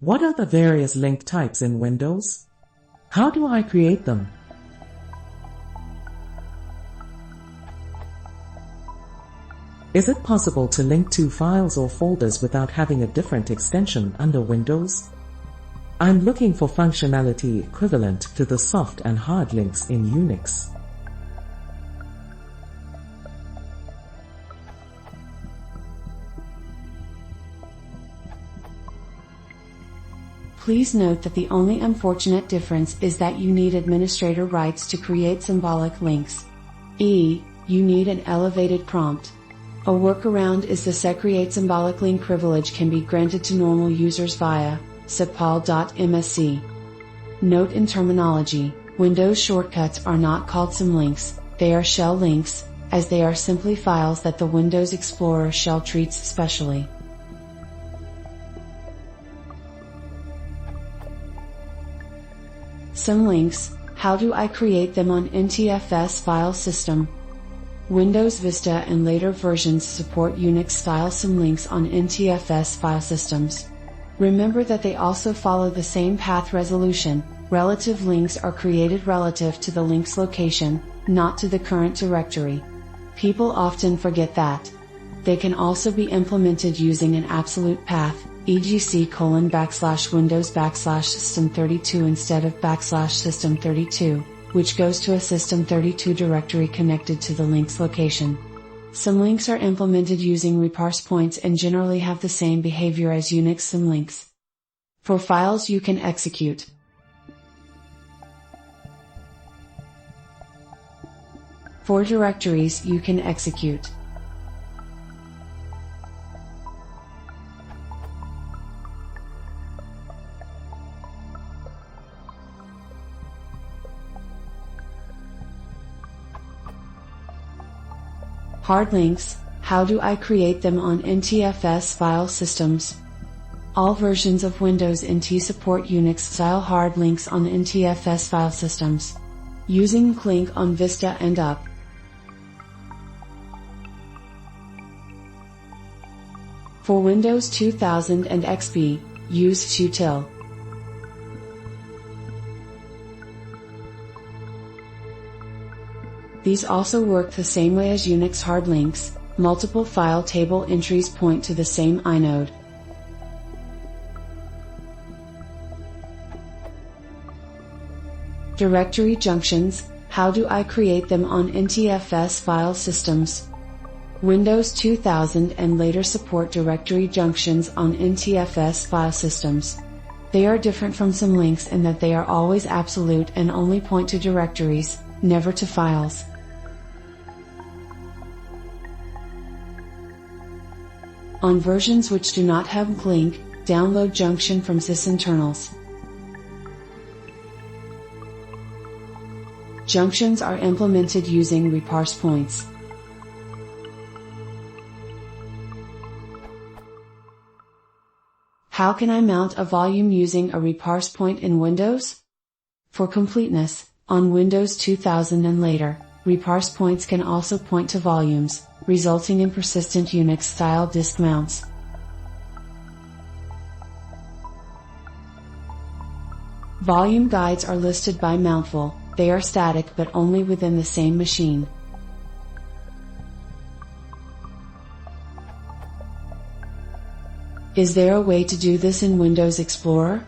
What are the various link types in Windows? How do I create them? Is it possible to link two files or folders without having a different extension under Windows? I'm looking for functionality equivalent to the soft and hard links in Unix. Please note that the only unfortunate difference is that you need administrator rights to create symbolic links. You need an elevated prompt. A workaround is the setCreate symbolic link privilege can be granted to normal users via sepal.msc. Note in terminology, Windows shortcuts are not called symlinks, they are shell links, as they are simply files that the Windows Explorer shell treats specially. Symlinks, how do I create them on NTFS file system? Windows Vista and later versions support Unix-style symlinks on NTFS file systems. Remember that they also follow the same path resolution. Relative links are created relative to the link's location, not to the current directory. People often forget that. They can also be implemented using an absolute path, e.g. c:\windows\system32 instead of \system32, which goes to a system32 directory connected to the link's location. Symlinks are implemented using reparse points and generally have the same behavior as Unix symlinks. For files you can execute. For directories you can execute. Hard links, how do I create them on NTFS file systems? All versions of Windows NT support Unix-style hard links on NTFS file systems. Using Clink on Vista and up. For Windows 2000 and XP, use futil. These also work the same way as Unix hard links. Multiple file table entries point to the same inode. Directory junctions, how do I create them on NTFS file systems? Windows 2000 and later support directory junctions on NTFS file systems. They are different from symlinks in that they are always absolute and only point to directories, never to files. On versions which do not have Clink, download Junction from sysinternals. Junctions are implemented using reparse points. How can I mount a volume using a reparse point in Windows? For completeness, on Windows 2000 and later, reparse points can also point to volumes, resulting in persistent Unix-style disk mounts. Volume guides are listed by mountful. They are static but only within the same machine. Is there a way to do this in Windows Explorer?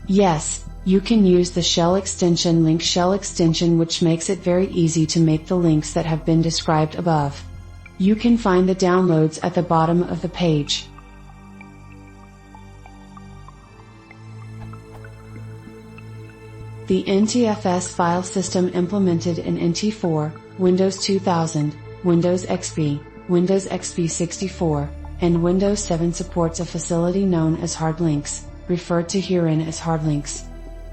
Yes, you can use the shell extension link shell extension, which makes it very easy to make the links that have been described above. You can find the downloads at the bottom of the page. The NTFS file system implemented in NT4, Windows 2000, Windows XP, Windows XP 64, and Windows 7 supports a facility known as hardlinks, referred to herein as hardlinks.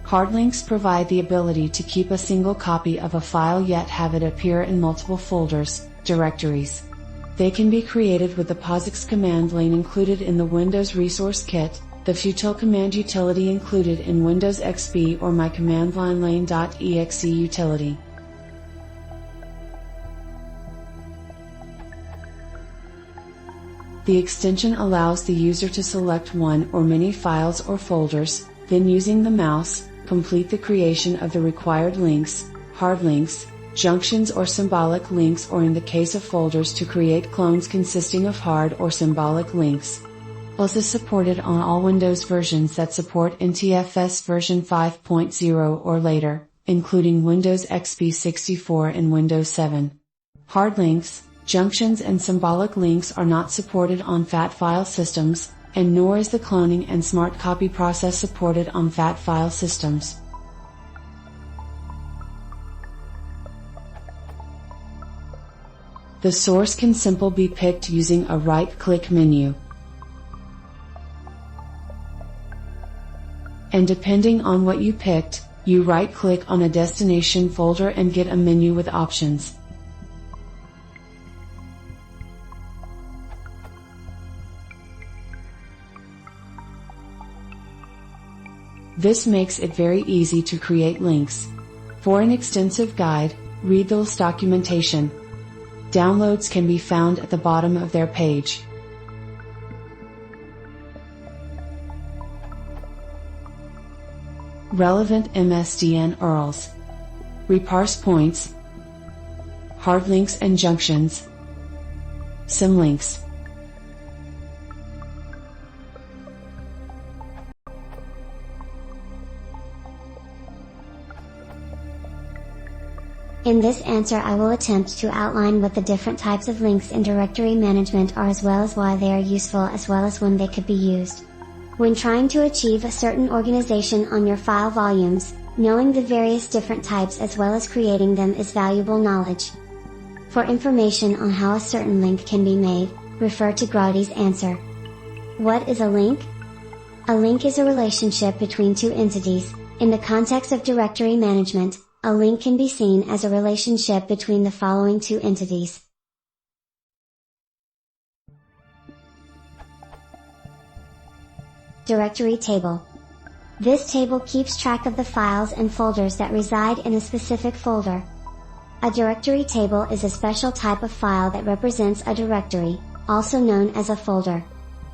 Hardlinks provide the ability to keep a single copy of a file yet have it appear in multiple folders, directories. They can be created with the POSIX command line included in the Windows Resource Kit, the futil command utility included in Windows XP, or my command line lane.exe utility. The extension allows the user to select one or many files or folders, then using the mouse, complete the creation of the required links, hard links, junctions or symbolic links, or in the case of folders to create clones consisting of hard or symbolic links. Plus is supported on all Windows versions that support NTFS version 5.0 or later, including Windows XP 64 and Windows 7. Hard links, junctions and symbolic links are not supported on FAT file systems, and nor is the cloning and smart copy process supported on FAT file systems. The source can simply be picked using a right-click menu. And depending on what you picked, you right-click on a destination folder and get a menu with options. This makes it very easy to create links. For an extensive guide, read those documentation. Downloads can be found at the bottom of their page. Relevant MSDN URLs. Reparse points. Hard links and junctions. Symlinks. In this answer I will attempt to outline what the different types of links in directory management are, as well as why they are useful, as well as when they could be used. When trying to achieve a certain organization on your file volumes, knowing the various different types as well as creating them is valuable knowledge. For information on how a certain link can be made, refer to Grotti's answer. What is a link? A link is a relationship between two entities. In the context of directory management, a link can be seen as a relationship between the following two entities. Directory table. This table keeps track of the files and folders that reside in a specific folder. A directory table is a special type of file that represents a directory, also known as a folder.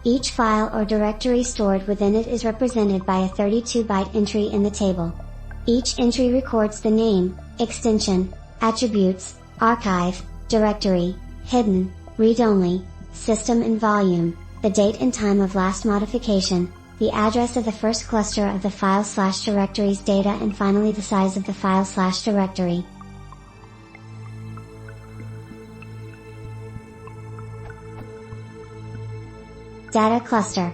Each file or directory stored within it is represented by a 32-byte entry in the table. Each entry records the name, extension, attributes, archive, directory, hidden, read-only, system and volume, the date and time of last modification, the address of the first cluster of the file/directory's data, and finally the size of the file/directory. Data cluster.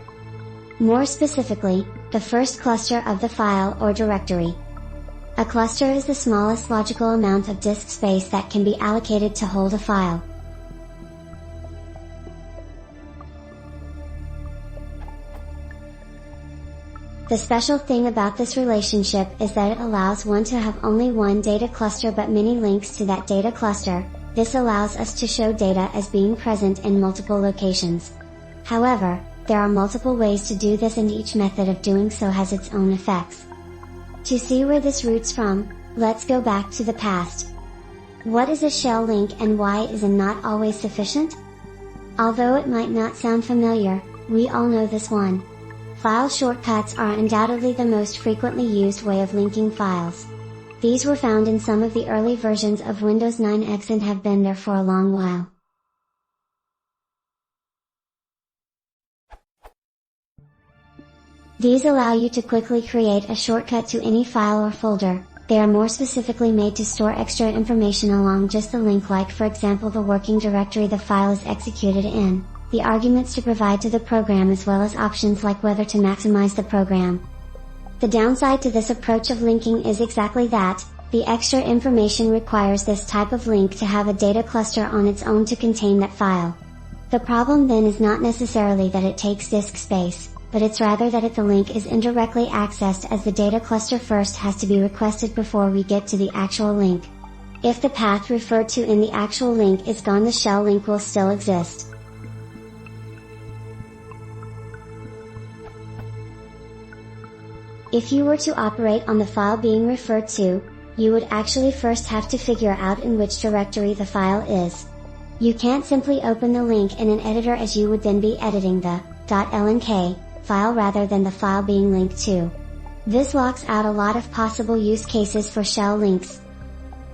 More specifically, the first cluster of the file or directory. A cluster is the smallest logical amount of disk space that can be allocated to hold a file. The special thing about this relationship is that it allows one to have only one data cluster but many links to that data cluster. This allows us to show data as being present in multiple locations. However, there are multiple ways to do this, and each method of doing so has its own effects. To see where this roots from, let's go back to the past. What is a shell link and why is it not always sufficient? Although it might not sound familiar, we all know this one. File shortcuts are undoubtedly the most frequently used way of linking files. These were found in some of the early versions of Windows 9X and have been there for a long while. These allow you to quickly create a shortcut to any file or folder. They are more specifically made to store extra information along just the link, like for example the working directory the file is executed in, the arguments to provide to the program, as well as options like whether to maximize the program. The downside to this approach of linking is exactly that. The extra information requires this type of link to have a data cluster on its own to contain that file. The problem then is not necessarily that it takes disk space, but it's rather that the link is indirectly accessed, as the data cluster first has to be requested before we get to the actual link. If the path referred to in the actual link is gone, the shell link will still exist. If you were to operate on the file being referred to, you would actually first have to figure out in which directory the file is. You can't simply open the link in an editor, as you would then be editing the .lnk file rather than the file being linked to. This locks out a lot of possible use cases for shell links.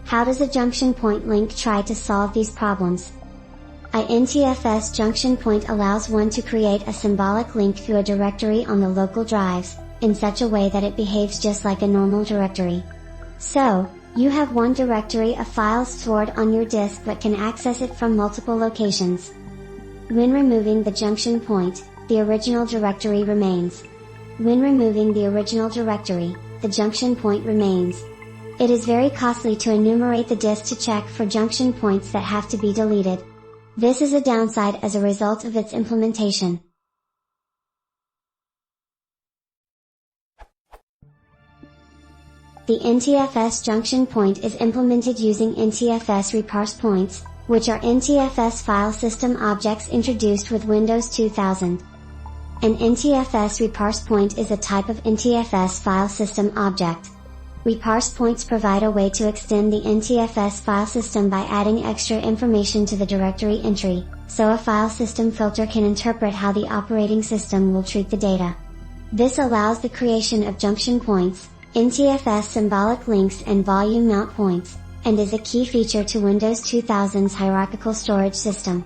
How does a junction point link try to solve these problems? INTFS junction point allows one to create a symbolic link to a directory on the local drives, in such a way that it behaves just like a normal directory. So, you have one directory of files stored on your disk but can access it from multiple locations. When removing the junction point, the original directory remains. When removing the original directory, the junction point remains. It is very costly to enumerate the disk to check for junction points that have to be deleted. This is a downside as a result of its implementation. The NTFS junction point is implemented using NTFS reparse points, which are NTFS file system objects introduced with Windows 2000. An NTFS reparse point is a type of NTFS file system object. Reparse points provide a way to extend the NTFS file system by adding extra information to the directory entry, so a file system filter can interpret how the operating system will treat the data. This allows the creation of junction points, NTFS symbolic links and volume mount points, and is a key feature to Windows 2000's hierarchical storage system.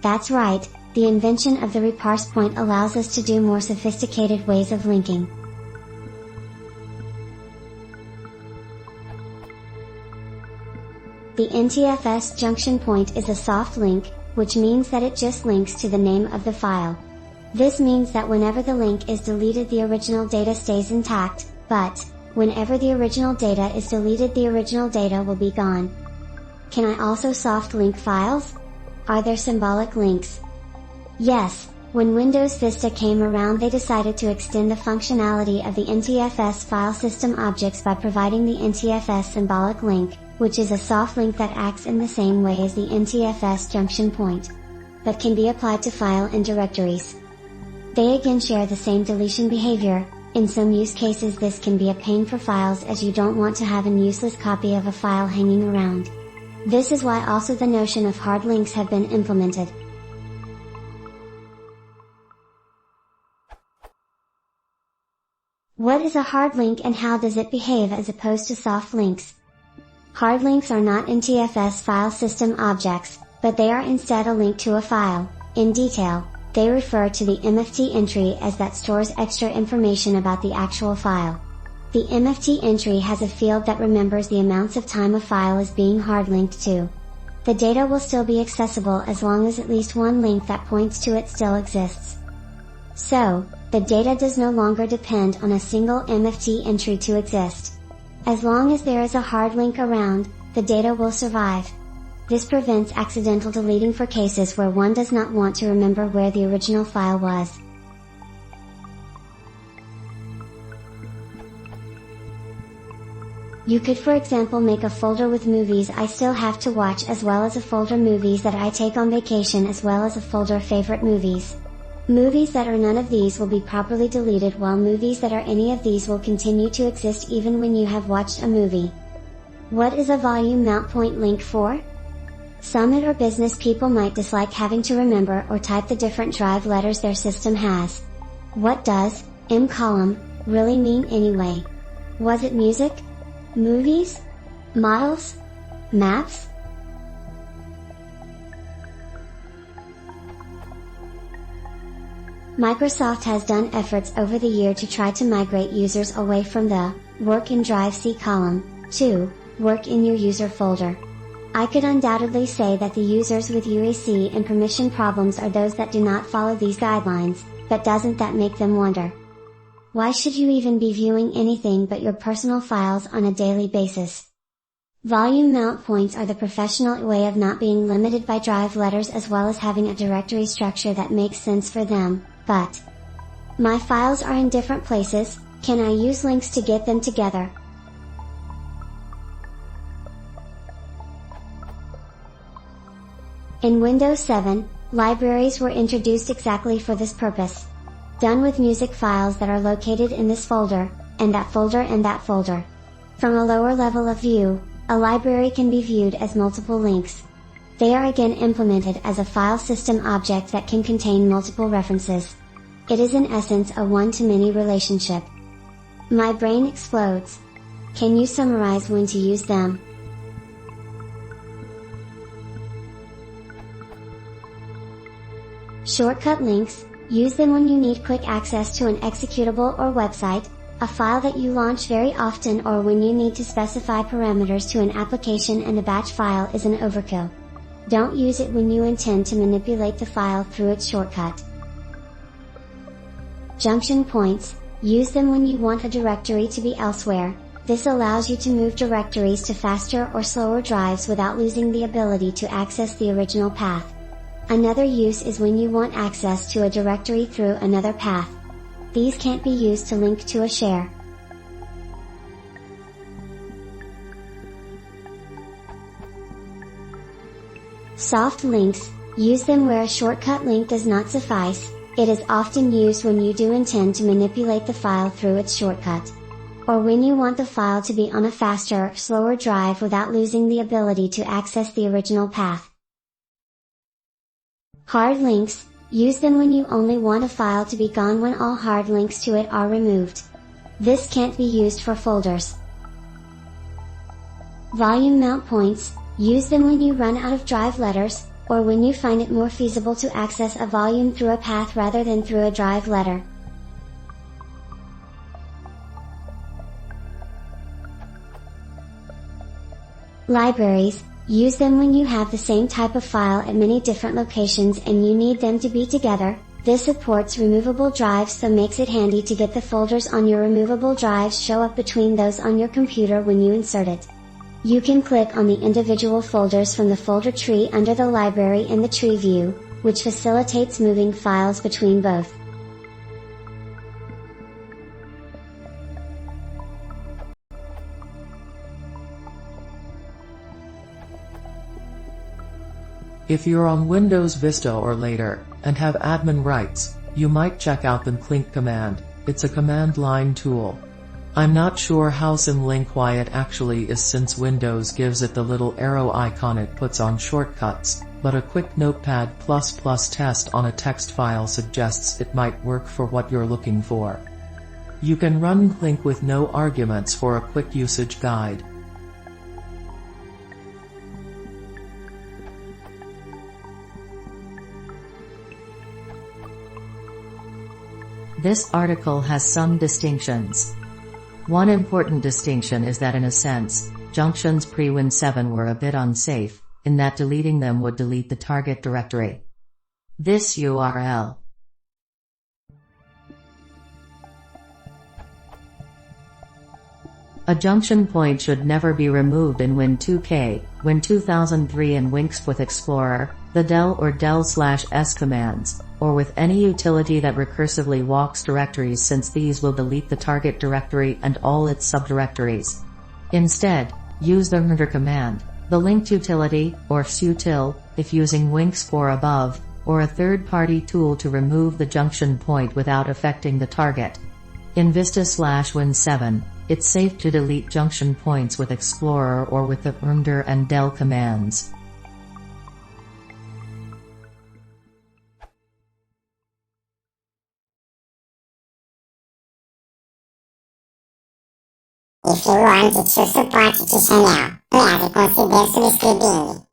That's right, the invention of the reparse point allows us to do more sophisticated ways of linking. The NTFS junction point is a soft link, which means that it just links to the name of the file. This means that whenever the link is deleted, the original data stays intact, but whenever the original data is deleted, the original data will be gone. Can I also soft link files? Are there symbolic links? Yes, when Windows Vista came around, they decided to extend the functionality of the NTFS file system objects by providing the NTFS symbolic link, which is a soft link that acts in the same way as the NTFS junction point, but can be applied to file and directories. They again share the same deletion behavior. In some use cases this can be a pain for files, as you don't want to have an useless copy of a file hanging around. This is why also the notion of hard links have been implemented. What is a hard link and how does it behave as opposed to soft links? Hard links are not NTFS file system objects, but they are instead a link to a file. In detail, they refer to the MFT entry as that stores extra information about the actual file. The MFT entry has a field that remembers the amounts of time a file is being hard linked to. The data will still be accessible as long as at least one link that points to it still exists. So, the data does no longer depend on a single MFT entry to exist. As long as there is a hard link around, the data will survive. This prevents accidental deleting for cases where one does not want to remember where the original file was. You could, for example, make a folder with movies I still have to watch, as well as a folder movies that I take on vacation, as well as a folder favorite movies. Movies that are none of these will be properly deleted, while movies that are any of these will continue to exist even when you have watched a movie. What is a volume mount point link for? Summit or business people might dislike having to remember or type the different drive letters their system has. What does column really mean anyway? Was it music? Movies? Models? Maps? Microsoft has done efforts over the year to try to migrate users away from the Work in Drive C column to Work in Your User folder. I could undoubtedly say that the users with UAC and permission problems are those that do not follow these guidelines, but doesn't that make them wonder? Why should you even be viewing anything but your personal files on a daily basis? Volume mount points are the professional way of not being limited by drive letters, as well as having a directory structure that makes sense for them. But my files are in different places, can I use links to get them together? In Windows 7, libraries were introduced exactly for this purpose. Done with music files that are located in this folder, and that folder and that folder. From a lower level of view, a library can be viewed as multiple links. They are again implemented as a file system object that can contain multiple references. It is in essence a one-to-many relationship. My brain explodes. Can you summarize when to use them? Shortcut links, use them when you need quick access to an executable or website, a file that you launch very often, or when you need to specify parameters to an application and a batch file is an overkill. Don't use it when you intend to manipulate the file through its shortcut. Junction points, use them when you want a directory to be elsewhere. This allows you to move directories to faster or slower drives without losing the ability to access the original path. Another use is when you want access to a directory through another path. These can't be used to link to a share. Soft links, use them where a shortcut link does not suffice. It is often used when you do intend to manipulate the file through its shortcut, or when you want the file to be on a faster, slower drive without losing the ability to access the original path. Hard links, use them when you only want a file to be gone when all hard links to it are removed. This can't be used for folders. Volume mount points, use them when you run out of drive letters, or when you find it more feasible to access a volume through a path rather than through a drive letter. Libraries, use them when you have the same type of file at many different locations and you need them to be together. This supports removable drives, so makes it handy to get the folders on your removable drives show up between those on your computer when you insert it. You can click on the individual folders from the folder tree under the library in the tree view, which facilitates moving files between both. If you're on Windows Vista or later, and have admin rights, you might check out the symboliclink command. It's a command line tool. I'm not sure how symboliclink it actually is, since Windows gives it the little arrow icon it puts on shortcuts, but a quick Notepad++ test on a text file suggests it might work for what you're looking for. You can run symboliclink with no arguments for a quick usage guide. This article has some distinctions. One important distinction is that in a sense, junctions pre-Win 7 were a bit unsafe, in that deleting them would delete the target directory. This URL. A junction point should never be removed in Win 2K, Win 2003 and Winx with Explorer, the del or del/s commands, or with any utility that recursively walks directories, since these will delete the target directory and all its subdirectories. Instead, use the render command, the linked utility, or sutil, if using Winx or above, or a third-party tool to remove the junction point without affecting the target. In Vista/Win 7, it's safe to delete junction points with Explorer or with the render and del commands. If you want to support este canal, pode considerar subscrever.